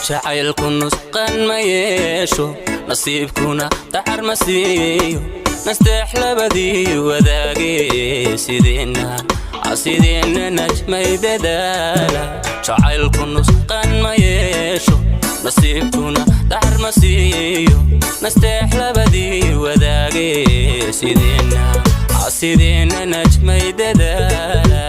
jacaylku nusqan ma yeesho nasiibkuna dacar ma siiyo nasteex labadii wadaagay sideenna najmay dadaala jacaylku nusqan ma yeesho nasiibkuna dacar ma siiyo nasteex labadii wadaagay sideenna najmay dadaala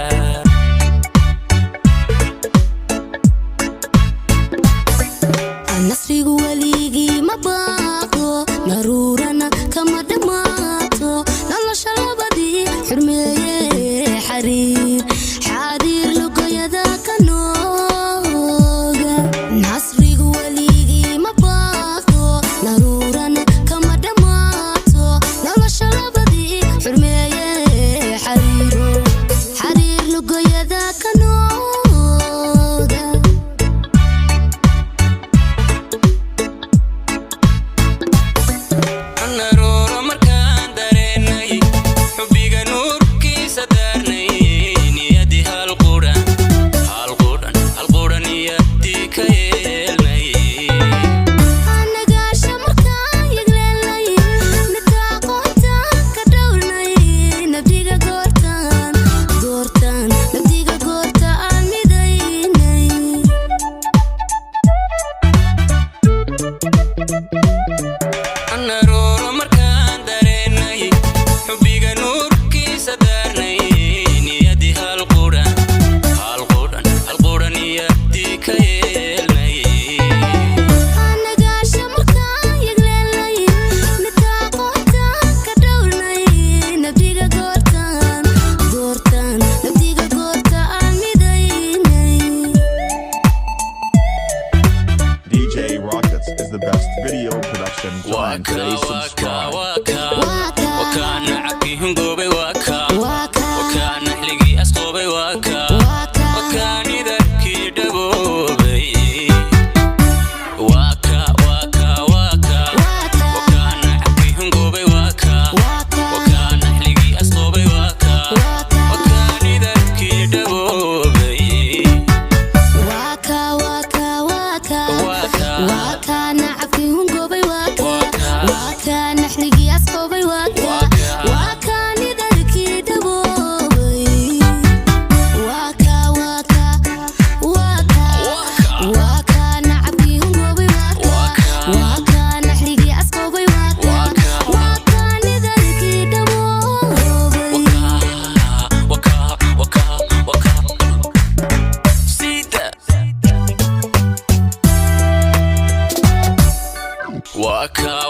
nasrigu waligii ma baaqo naruurana kama dhammaato nolosha labadii xurmeeye xariir lugoyada ka nooga nasrigu waligii ma baaqo naruurana kama dhammaato nolosha labadii xurmeeye xariir lugoyada ka nooga is the best video production. Join today, subscribe. وكان عبيهم قوبي وكان حلقي أسقوبي وكان يذكي دبوبي وكان عبيهم قوبي وكان حلقي أسقوبي وكان يذكي دبوبي وكان عفيهم قوبي وكان حلقي أسقوبي وكان يذكي دبوبي وكان عفيهم قوبي وكان حلقي أسقوبي وكان يذكي دبوبي وكا